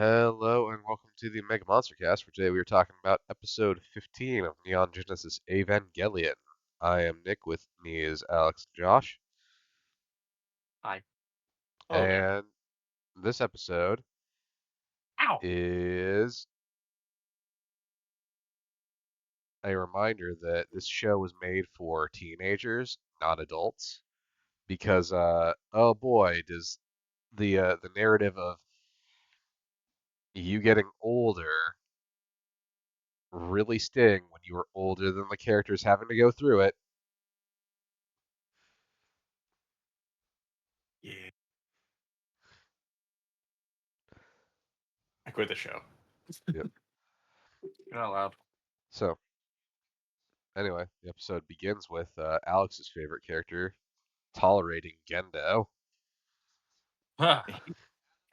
Hello and welcome to the MegaMonsterCast. For today, we are talking about episode 15 of Neon Genesis Evangelion. I am Nick. With me is Alex and Josh. Hi. Hello there. And this episode Ow. is a reminder that this show was made for teenagers, not adults. Because, oh boy, does the narrative of you getting older really sting when you were older than the characters having to go through it. Yeah. I quit the show. Yep. You're not allowed. So, anyway, the episode begins with Alex's favorite character tolerating Gendo. Huh.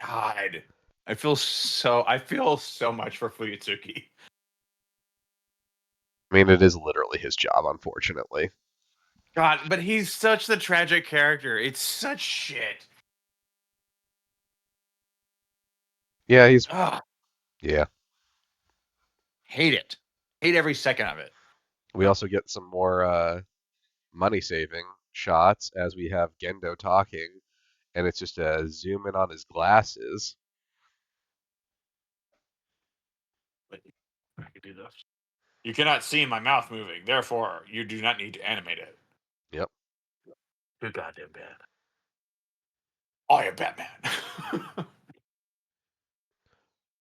God. I feel so much for Fuyutsuki. I mean, it is literally his job, unfortunately. God, but he's such the tragic character. It's such shit. Yeah, he's Ugh, yeah. hate it. Hate every second of it. We also get some more money saving shots as we have Gendo talking, and it's just a zoom in on his glasses. I could do this. You cannot see my mouth moving, therefore you do not need to animate it. Yep. Good goddamn bad. I am Batman.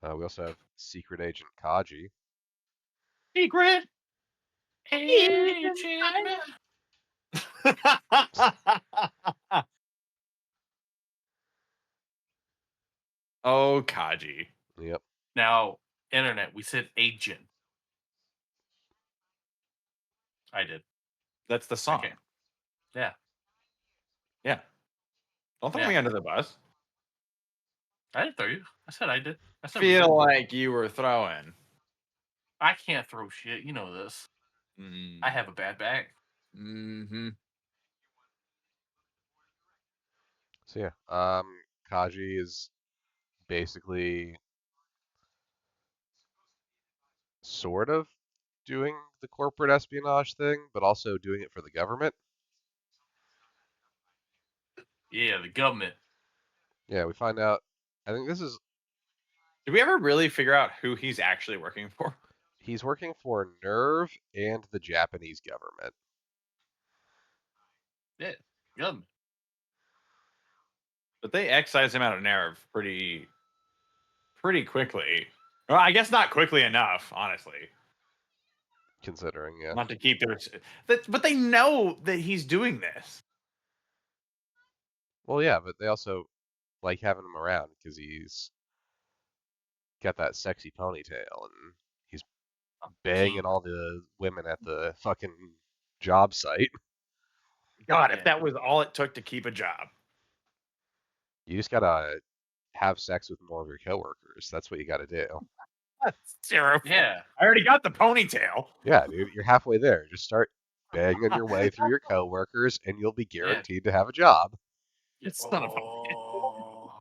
We also have Secret Agent Kaji. Secret agent. Oh, Kaji. Yep. Now, internet, we said agent. I did. That's the song. Okay. Yeah. Yeah. Don't throw Yeah. me under the bus. I didn't throw you. I said I did. I said Feel like you were throwing. I can't throw shit. You know this. I have a bad bag. Mm-hmm. So yeah, Kaji is basically sort of doing the corporate espionage thing, but also doing it for the government. Yeah, the government. Yeah, we find out. I think this is Did we ever really figure out who he's actually working for? he's working for Nerve and the Japanese government. Yeah, government. But they excise him out of Nerve pretty quickly. Well, I guess not quickly enough, honestly. Considering, yeah. Not to keep their. But they know that he's doing this. Well, yeah, but they also like having him around because he's got that sexy ponytail and he's banging all the women at the fucking job site. God, Yeah. if that was all it took to keep a job. You just gotta have sex with more of your coworkers. That's what you gotta do. That's terrible. Yeah. I already got the ponytail. Yeah, dude, you're halfway there. Just start banging your way through your coworkers, and you'll be guaranteed to have a job. Son of a Oh.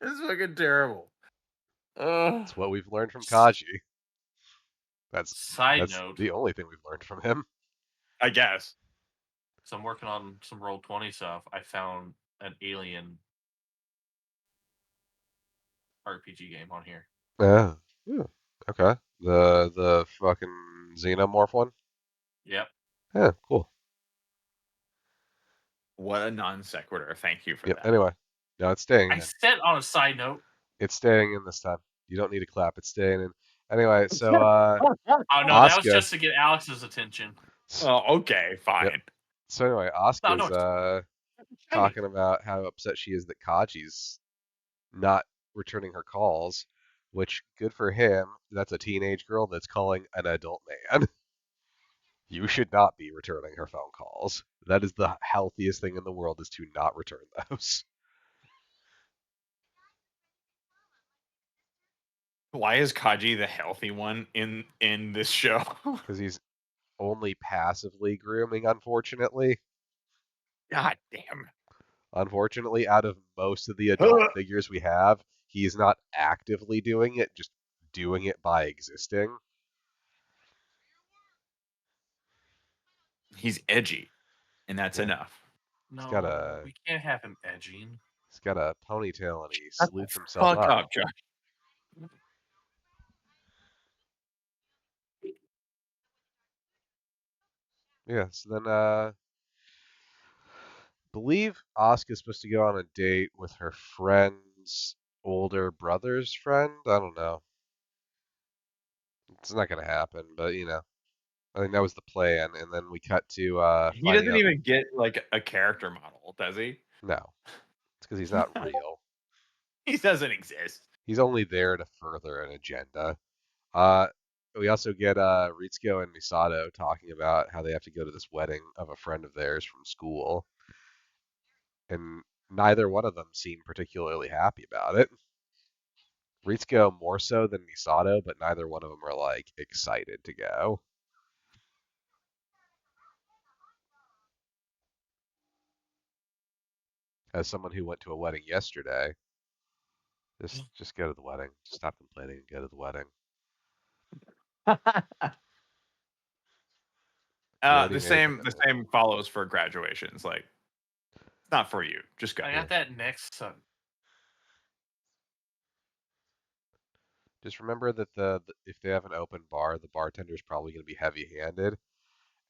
This is fucking terrible. That's what we've learned from Kaji. That's Side note. the only thing we've learned from him. I guess. So I'm working on some Roll20 stuff. I found an Alien RPG game on here. Yeah. Okay. The fucking Xenomorph one. Yep. Yeah, cool. What a non sequitur. Thank you for Yep. that. Anyway, no, it's staying I in. said on a side note. It's staying in this time. You don't need to clap. It's staying in. Anyway, so Oh no, that was Asuka. just to get Alex's attention. Oh, okay, fine. Yep. So anyway, Asuka's No. talking about how upset she is that Kaji's not returning her calls, which good for him. That's a teenage girl that's calling an adult man. You should not be returning her phone calls. That is the healthiest thing in the world, is to not return those. Why is Kaji the healthy one in this show? Because he's only passively grooming, unfortunately. God damn. Unfortunately, out of most of the adult figures we have, he's not actively doing it, just doing it by existing. He's edgy, and that's Yeah. enough. No, we can't have him edging. He's got a ponytail and he Shut the sleuthed himself fuck up. up, Josh. Yeah, so then believe Asuka's supposed to go on a date with her friend's older brother's friend. I don't know. It's not gonna happen, but I think that was the plan. And then we cut to He finding doesn't out. even get like a character model, does he? No, it's because he's not real. He doesn't exist. He's only there to further an agenda. Uh, we also get Ritsuko and Misato talking about how they have to go to this wedding of a friend of theirs from school, and neither one of them seem particularly happy about it. Ritsuko more so than Misato, but neither one of them are like excited to go. As someone who went to a wedding yesterday, just go to the wedding. Stop complaining and go to the wedding. You already The made a same follows for graduations. Like, it's not for you. Just go. I got that next son. Just remember that if they have an open bar, the bartender's probably going to be heavy-handed,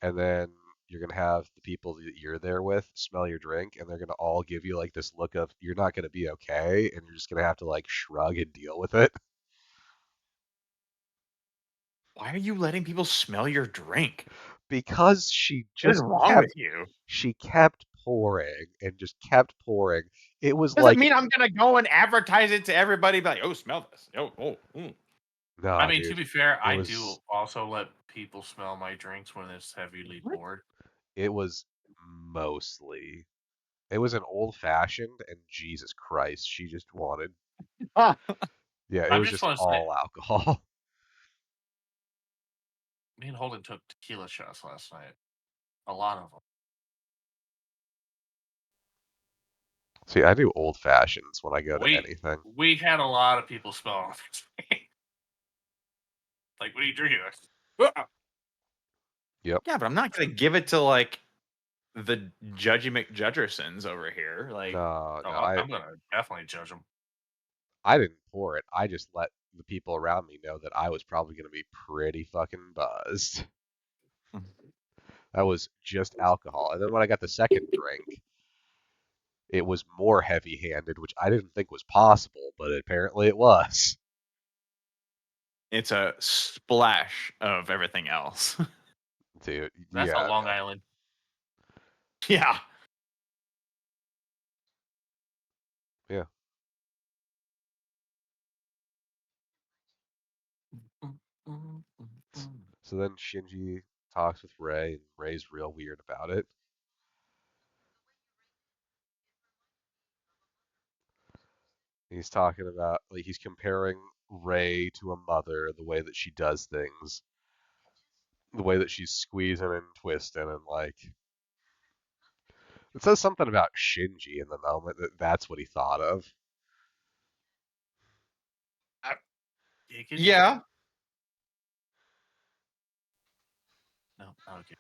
and then you're going to have the people that you're there with smell your drink, and they're going to all give you like this look of you're not going to be okay, and you're just going to have to like shrug and deal with it. Why are you letting people smell your drink? Because she What is just wrong with you? she kept pouring and just kept pouring. It was Doesn't like mean I'm gonna go and advertise it to everybody. Be like, oh, smell this. no, I mean, to dude. be fair, It I was do also let people smell my drinks when it's heavily What? poured. it was mostly it was an old fashioned, and Jesus Christ, she just wanted yeah, it I was just just want to say, all alcohol. me and Holden took tequila shots last night. A lot of them. See, I do old fashions when I go to anything. We had a lot of people smell it. Like, what are you drinking? Yep. Yeah, but I'm not gonna give it to like the Judgy McJudgersons over here. Like, No, no, Oh, I'm gonna definitely judge them. I didn't pour it. I just let the people around me know that I was probably going to be pretty fucking buzzed. That was just alcohol. And then when I got the second drink, it was more heavy-handed, which I didn't think was possible, but apparently it was. it's a splash of everything else. Dude, That's yeah, a Long no. Island. Yeah. Yeah. So then Shinji talks with Rei, and Rei's real weird about it. He's talking about, like, he's comparing Rei to a mother, the way that she does things, the way that she's squeezing and twisting, and, like, it says something about Shinji in the moment that's what he thought of. Yeah. No, okay.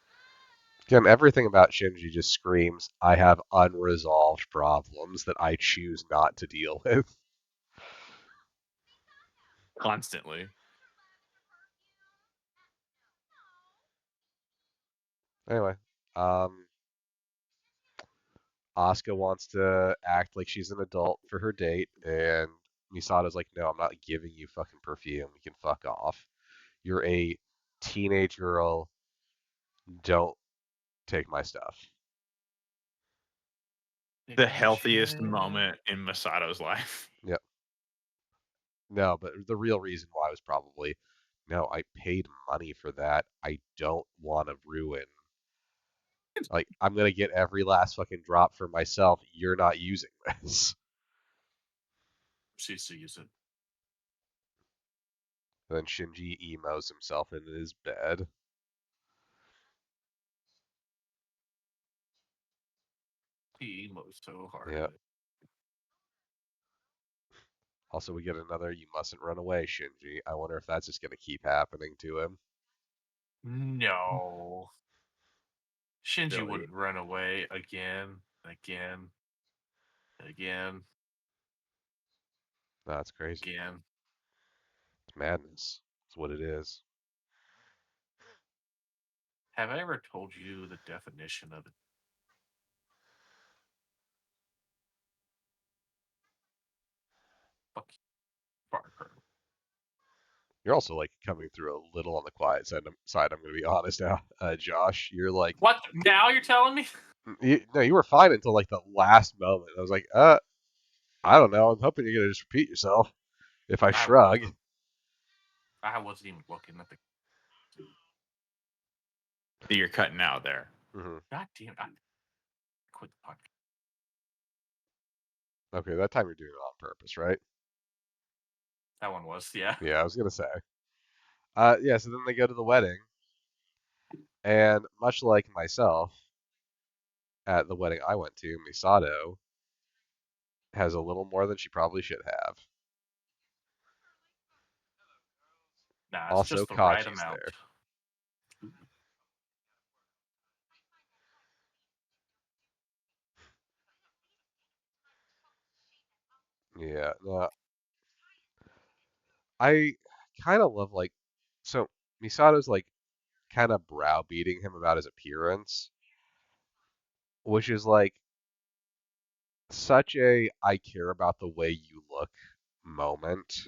Again, everything about Shinji just screams, I have unresolved problems that I choose not to deal with. Constantly. Anyway, Asuka wants to act like she's an adult for her date, and Misato's like, no, I'm not giving you fucking perfume. You can fuck off. You're a teenage girl. Don't take my stuff. The healthiest moment in Masato's life. Yep. No, but the real reason why was probably, no, I paid money for that. I don't want to ruin. Like, I'm going to get every last fucking drop for myself. You're not using this. She's to use it. Then Shinji emos himself in his bed. He emos so hard. Yeah. Also, we get another "You mustn't run away, Shinji." I wonder if that's just going to keep happening to him. No. Shinji Really? wouldn't run away again. That's crazy. Again. It's madness. It's what it is. Have I ever told you the definition of it? Fuck you, Parker. You're also like coming through a little on the quiet side. I'm going to be honest now, Josh. You're like, What? Now you're telling me? no, you were fine until like the last moment. I was like, I don't know. I'm hoping you're going to just repeat yourself. If I shrug. I wasn't even looking at the. You're cutting out there. Mm-hmm. God damn it! I quit the podcast. Okay, that time you're doing it on purpose, right? That one was, yeah. Yeah, I was going to say. Yeah, so then they go to the wedding. And much like myself, at the wedding I went to, Misato has a little more than she probably should have. Nah, it's Also, just the right Kaji's amount. there. Yeah, no, I kind of love like, so Misato's like kind of browbeating him about his appearance, which is like such a I care about the way you look moment.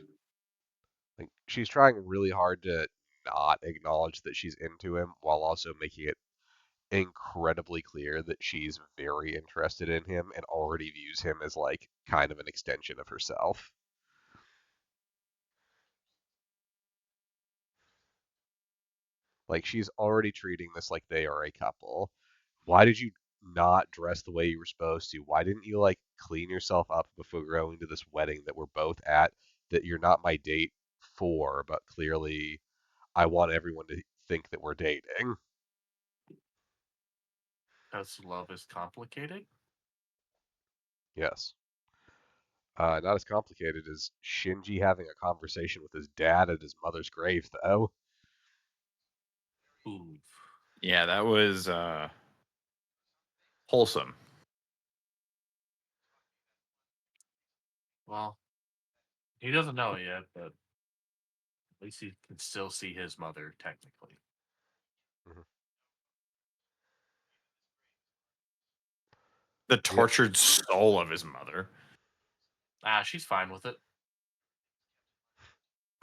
Like she's trying really hard to not acknowledge that she's into him while also making it incredibly clear that she's very interested in him and already views him as like kind of an extension of herself. Like she's already treating this like they are a couple. Why did you not dress the way you were supposed to? Why didn't you like clean yourself up before going to this wedding that we're both at that you're not my date for, but clearly I want everyone to think that we're dating. Because love is complicated? Yes. Not as complicated as Shinji having a conversation with his dad at his mother's grave, though. Ooh. Yeah, that was wholesome. Well, he doesn't know it yet, but at least he can still see his mother, technically. Mm-hmm. The tortured soul of his mother. Ah, she's fine with it.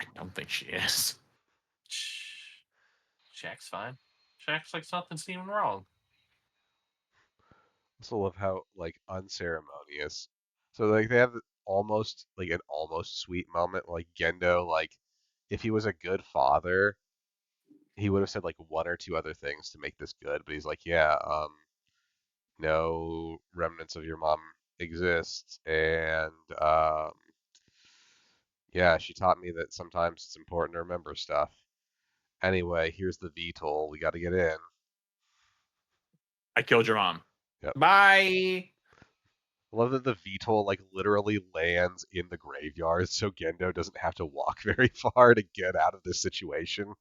I don't think she is. Shaq's fine. Shaq's like something's even wrong. Also love how like unceremonious. So like they have almost like an almost sweet moment. Like Gendo, like if he was a good father, he would have said like one or two other things to make this good. But he's like, yeah, no remnants of your mom exist, and yeah, she taught me that sometimes it's important to remember stuff. Anyway, here's the VTOL. We got to get in. I killed your mom. Yep. Bye. I love that the VTOL like literally lands in the graveyard, so Gendo doesn't have to walk very far to get out of this situation.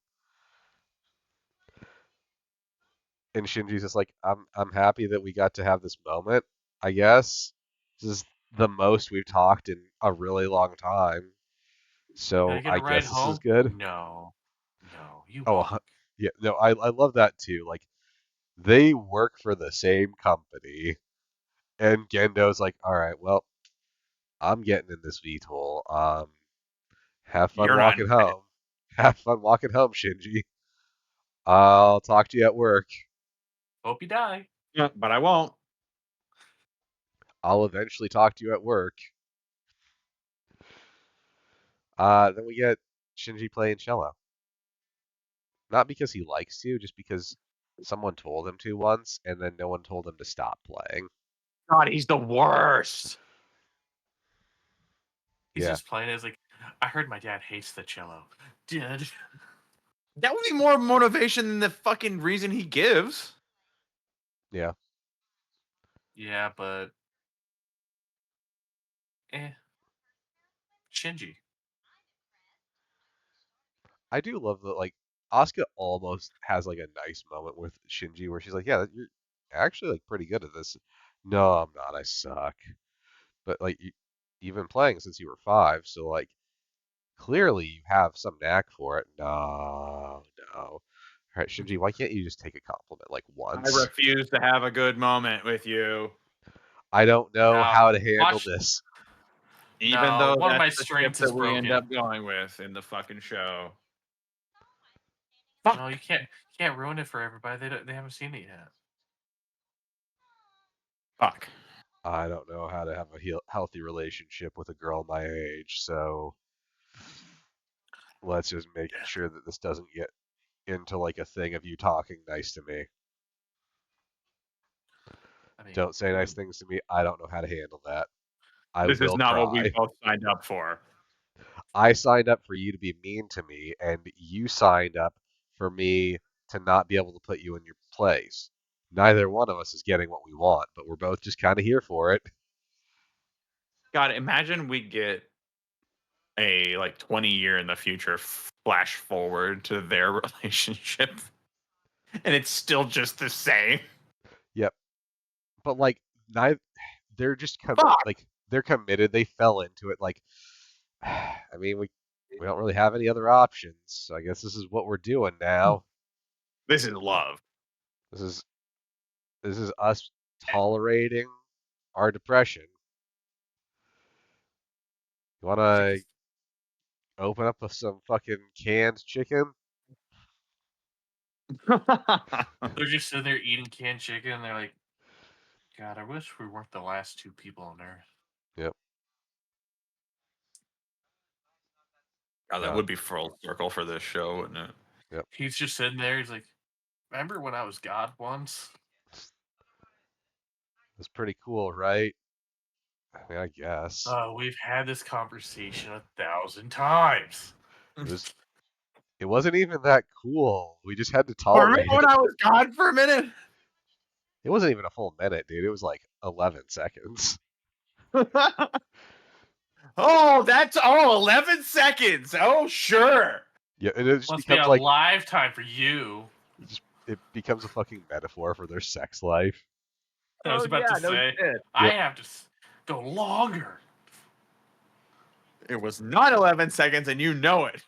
And Shinji's just like, I'm happy that we got to have this moment. I guess this is the most we've talked in a really long time. Can So I get I a ride guess this is home? good. No, you Oh, walk. yeah, no, I love that too. Like they work for the same company, and Gendo's like, all right, well, I'm getting in this VTOL. Have fun You're not walking invited. home. Have fun walking home, Shinji. I'll talk to you at work. Hope you die. Yeah, but I won't. I'll eventually talk to you at work. Then we get Shinji playing cello. Not because he likes to, just because someone told him to once, and then no one told him to stop playing. God, he's the worst. He's Yeah. just playing as like, I heard my dad hates the cello. Dad. That would be more motivation than the fucking reason he gives. Yeah. Yeah, but Shinji. I do love that, like, Asuka almost has like a nice moment with Shinji where she's like, "Yeah, you're actually like pretty good at this." No, I'm not. I suck. But like, you've been playing since you were 5, so like, clearly you have some knack for it. No, no. All right, Shinji, why can't you just take a compliment like I once? refuse to have a good moment with you. I don't know Now, how to handle watch. this. Even No, though one of that's my the ship strengths that is we end broken. up going with in the fucking show. No, you can't ruin it for everybody. They haven't seen it yet. Fuck. I don't know how to have a healthy relationship with a girl my age, so let's just make sure that this doesn't get into like a thing of you talking nice to me. I mean, Don't say dude, nice things to me. I don't know how to handle that. I This is will not what we try. both signed up for. I signed up for you to be mean to me, and you signed up for me to not be able to put you in your place. Neither one of us is getting what we want, but we're both just kind of here for it. God, imagine we get a like 20-year in the future flash forward to their relationship and it's still just the same. Yep. But like, neither they're just Fuck. like they're committed. They fell into it. Like, I mean, we don't really have any other options. So I guess this is what we're doing now. This is love. This is us tolerating our depression. You want to open up with some fucking canned chicken? they're just sitting there eating canned chicken, and they're like, "God, I wish we weren't the last 2 people on Earth." Yep. God, that would be full circle for this show, wouldn't it? Yep. He's just sitting there. He's like, "Remember when I was God once?" It's pretty cool, right? I mean, I guess We've had this conversation 1,000 times. it was. It wasn't even that cool. We just had to Remember tolerate when it. I was gone for a minute? It wasn't even a full minute, dude. It was like 11 seconds. Oh, that's 11 seconds. Oh, sure. Yeah, and it just Must be becomes a like lifetime for you. it becomes a fucking metaphor for their sex life. I was about to no say, shit. I Yep. have to go longer. It was not 11 seconds, and you know it.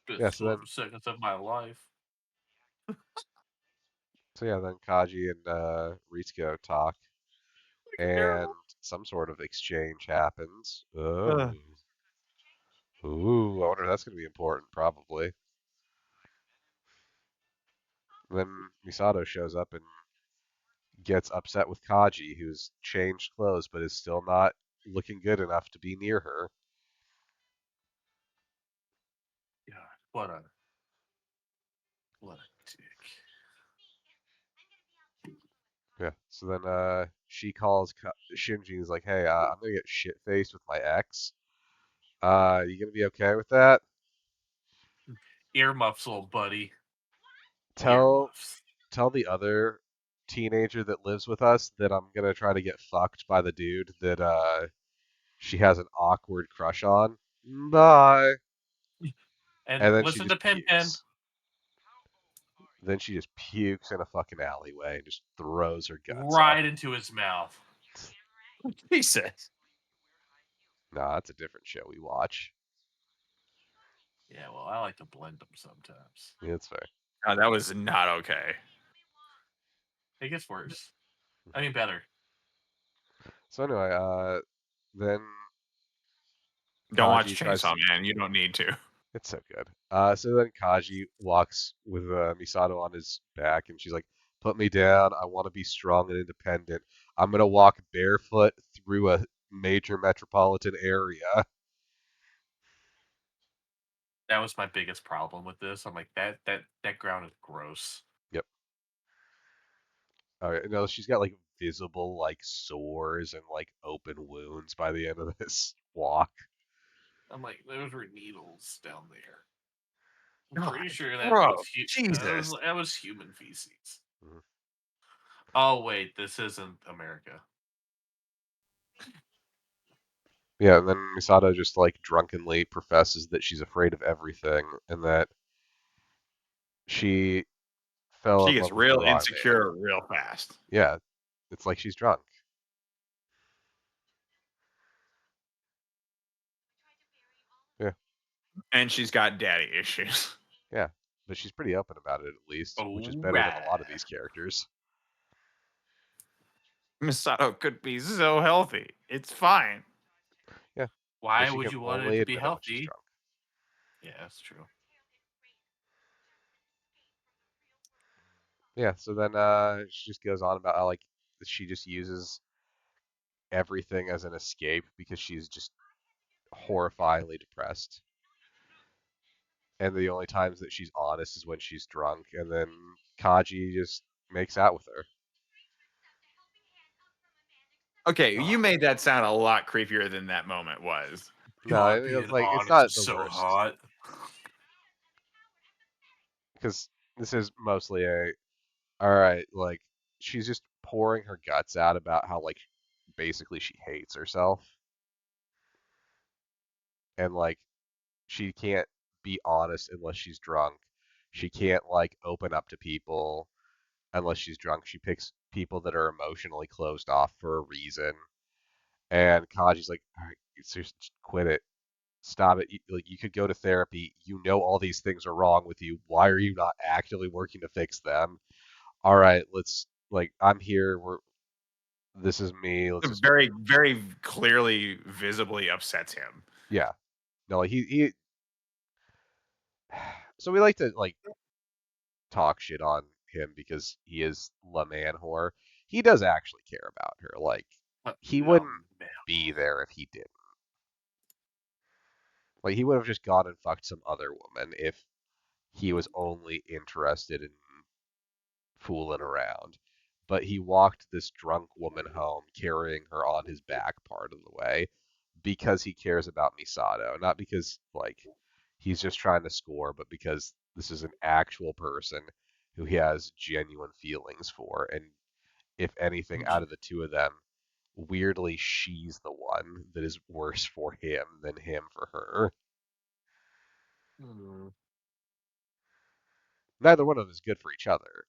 Yeah. Just 11 seconds of my life. Then Kaji and Ritsuko talk, and some sort of exchange happens. Oh. Ooh, I wonder if that's going to be important, probably. Then Misato shows up and gets upset with Kaji, who's changed clothes but is still not looking good enough to be near her. God, what a dick. Yeah. So then she calls Shinji and is like, "Hey, I'm gonna get shit faced with my ex. You gonna be okay with that? Earmuffs, old buddy. Tell Earmuffs. tell the other teenager that lives with us that I'm gonna try to get fucked by the dude that she has an awkward crush on. Bye." And And then she listen just to Pin Pin. pukes. Then she just pukes in a fucking alleyway and just throws her guts up. Right into his mouth. Jesus. Nah, that's a different show we watch. Yeah, well, I like to blend them sometimes. Yeah, that's fair. God, that was not okay. It gets worse. I mean, better. So anyway, then Don't watch Kaji tries. Chainsaw Man. You don't need to. It's so good. So then Kaji walks with Misato on his back, and she's like, "Put me down. I want to be strong and independent. I'm gonna walk barefoot through a major metropolitan area." That was my biggest problem with this. I'm like, that ground is gross. Yep. All right. No, she's got like visible like sores and like open wounds by the end of this walk. I'm like, those were needles down there. I'm God, pretty sure that bro, was Jesus. that was human feces. Mhm. Oh wait, this isn't America. Yeah, and then Misato just like drunkenly professes that she's afraid of everything and that she fell She in gets love with the real wrong man. insecure real fast. Yeah, it's like she's drunk. Yeah, And she's got daddy issues. yeah, but she's pretty open about it at least, which is better than a Alright. lot of these characters. Misato could be so healthy. It's fine. Yeah, but Why she would can you want it only to be admit it when she's healthy? drunk. Yeah, that's true. Yeah, so then she just goes on about how like she just uses everything as an escape because she's just horrifyingly depressed. And the only times that she's honest is when she's drunk, and then Kaji just makes out with her. Okay, you made that sound a lot creepier than that moment was. No, God, it's being like it's honest not is the so worst hot. because this is mostly a all right. Like she's just pouring her guts out about how like basically she hates herself, and like she can't be honest unless she's drunk. She can't like open up to people unless she's drunk. She picks people that are emotionally closed off for a reason. And Kaji's like, all right, seriously, just quit it. Stop it. Like you could go to therapy. You know all these things are wrong with you. Why are you not actively working to fix them? All right, let's like I'm here. This is me. Let's It just very, very clearly, visibly upsets him. yeah. No, like he so we like to like talk shit on him because he is La Man whore. He does actually care about her. Like he wouldn't Man. be there if he didn't. Like he would have just gone and fucked some other woman if he was only interested in fooling around. But he walked this drunk woman home carrying her on his back part of the way because he cares about Misato, not because like he's just trying to score, but because this is an actual person who he has genuine feelings for. And if anything, out of the two of them, weirdly, she's the one that is worse for him than him for her. Hmm. Neither one of them is good for each other.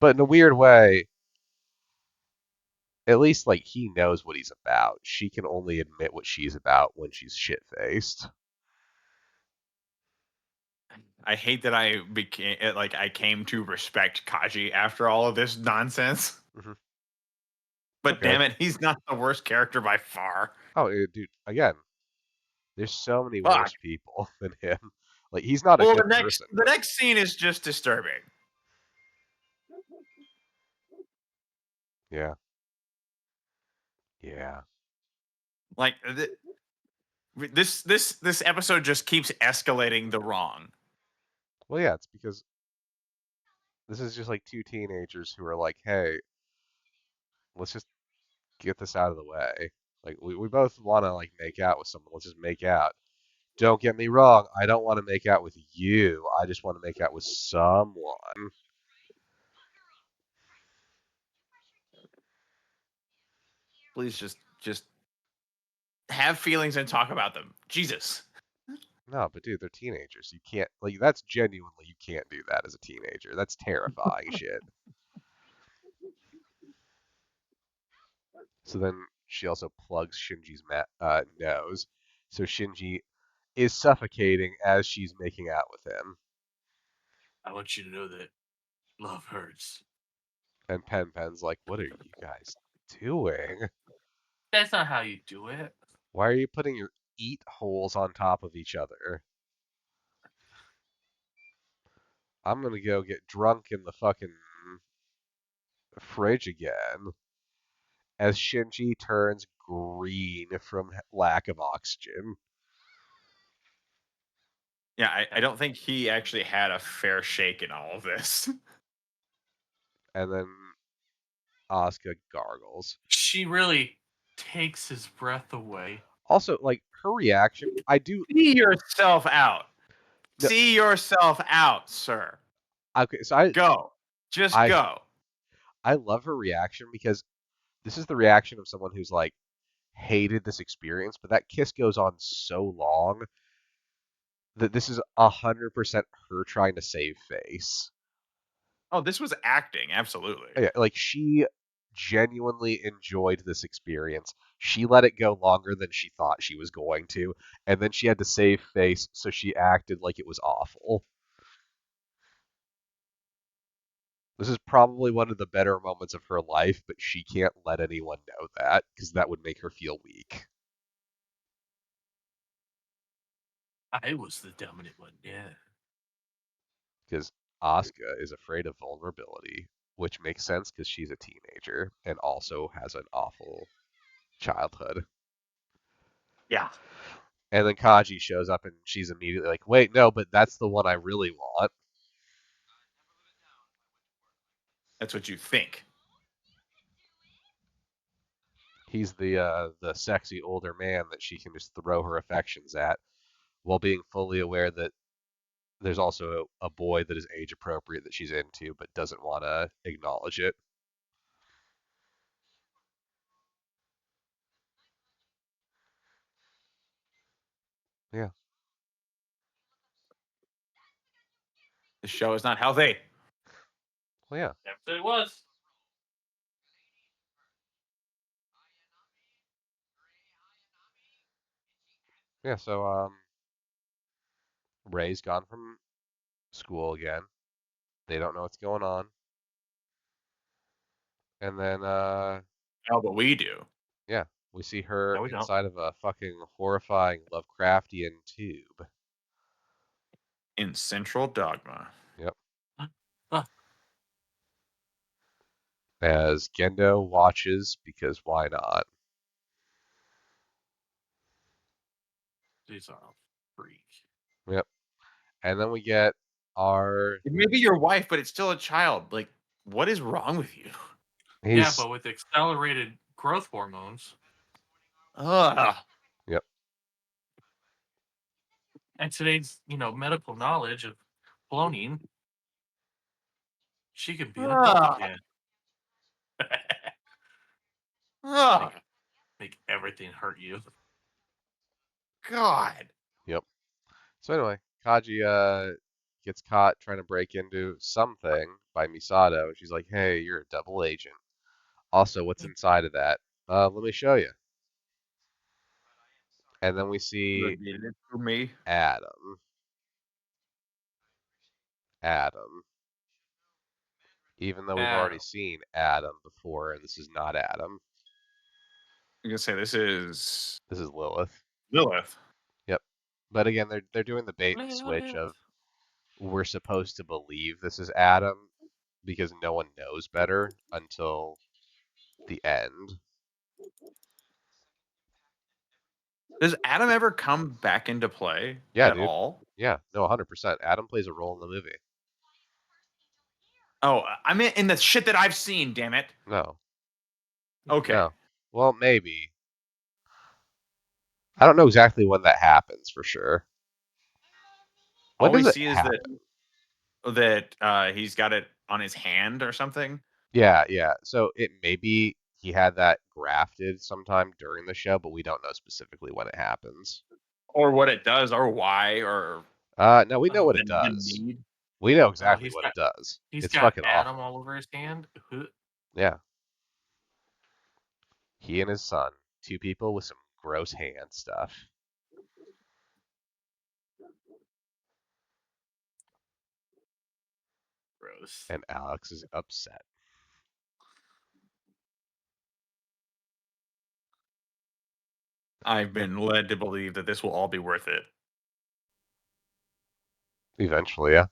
But in a weird way, at least like he knows what he's about. She can only admit what she's about when she's shit faced. I hate that I became like I came to respect Kaji after all of this nonsense. Mm-hmm. But Okay. damn it, he's not the worst character by far. Oh, dude, again, there's so many Fuck. worse people than him. Like he's not a Well, good person. the next scene is just disturbing. Yeah. Yeah. Like this episode just keeps escalating the wrong. Well, yeah, it's because this is just like two teenagers who are like, hey, let's just get this out of the way. Like we both want to like make out with someone. Let's just make out. Don't get me wrong. I don't want to make out with you. I just want to make out with someone. Please just have feelings and talk about them. Jesus. No, but dude, they're teenagers. You can't like that's genuinely you can't do that as a teenager. That's terrifying shit. So then she also plugs Shinji's nose. So Shinji is suffocating as she's making out with him. I want you to know that love hurts. And Pen's like, what are you guys doing? That's not how you do it. Why are you putting your eat holes on top of each other? I'm gonna go get drunk in the fucking fridge again. As Shinji turns green from lack of oxygen. Yeah, I don't think he actually had a fair shake in all of this. And then Asuka gargles. She really takes his breath away. Also, like her reaction, I do. See yourself out. No, See yourself out, sir. Okay, so Go. Just I go. I love her reaction because this is the reaction of someone who's like hated this experience, but that kiss goes on so long that this is 100% her trying to save face. Oh, this was acting, absolutely. Yeah, like she genuinely enjoyed this experience. She let it go longer than she thought she was going to, and then she had to save face, so she acted like it was awful. This is probably one of the better moments of her life, but she can't let anyone know that because that would make her feel weak. I was the dominant one. Yeah. Because Asuka is afraid of vulnerability, which makes sense because she's a teenager and also has an awful childhood. Yeah. And then Kaji shows up and she's immediately like, wait, no, but that's the one I really want. That's what you think. He's the sexy older man that she can just throw her affections at while being fully aware that there's also a boy that is age appropriate that she's into but doesn't want to acknowledge it. Yeah. The show is not healthy. Well, yeah. Never said it was. Yeah, so Ray's gone from school again. They don't know what's going on. And then Oh, but we do. yeah, we see her No, we don't. inside of a fucking horrifying Lovecraftian tube. In Central Dogma. Yep. Huh. As Gendo watches because why not? She's a freak. Yep. And then we get our It may be your wife, but it's still a child. Like, what is wrong with you? Yeah, he's but with accelerated growth hormones Ugh. yep. and today's, medical knowledge of cloning, she can be an adult Ugh. again. Ugh. Make everything hurt you. God. Yep. So anyway, Kaji gets caught trying to break into something by Misato. She's like, "Hey, you're a double agent. Also, what's inside of that? Let me show you." And then we see Reveal it to me. Adam. Adam. Even though we've already Adam. seen Adam before, and this is not Adam. I'm gonna say this is This is Lilith. Lilith. Yep. But again, they're doing the bait and switch Lilith. of we're supposed to believe this is Adam because no one knows better until the end. Does Adam ever come back into play Yeah, at dude. all? Yeah, no, 100%. Adam plays a role in the movie. Oh, I meant in the shit that I've seen, damn it. No, Okay. no. Well, maybe. I don't know exactly when that happens for sure. When All we does it see is happen? that he's got it on his hand or something. Yeah, yeah. So it maybe he had that grafted sometime during the show, but we don't know specifically when it happens. Or what it does or why or No, we know Oh, what it the does. need. We know Oh, exactly what it does. he's It's got fucking Adam awful. all over his hand. Yeah. He and his son, two people with some gross hand stuff. Gross. And Alex is upset. I've been led to believe that this will all be worth it. Eventually, yeah.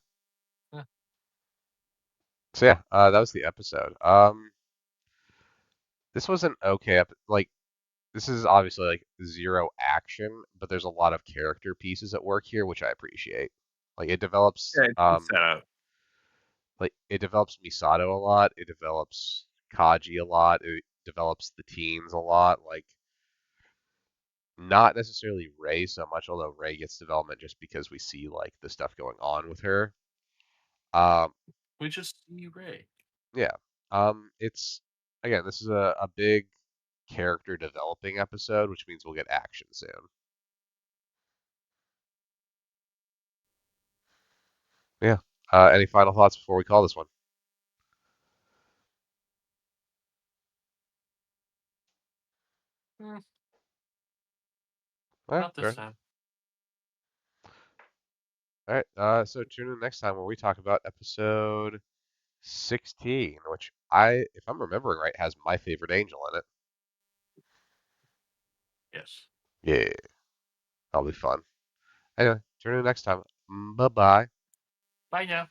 Huh. So yeah, that was the episode. This was an okay like this is obviously like zero action, but there's a lot of character pieces at work here, which I appreciate. Like it develops Yeah, it's a good setup. like it develops Misato a lot, it develops Kaji a lot, it develops the teens a lot, like not necessarily Ray so much, although Ray gets development just because we see like the stuff going on with her. Um, We just see Ray. yeah. It's again, this is a big character developing episode, which means we'll get action soon. Yeah. Any final thoughts before we call this one? Hmm, All right. not this time. All right. So tune in next time where we talk about episode 16, which if I'm remembering right, has my favorite angel in it. Yes. Yeah, that'll be fun. Anyway, tune in next time. Bye bye. Bye now.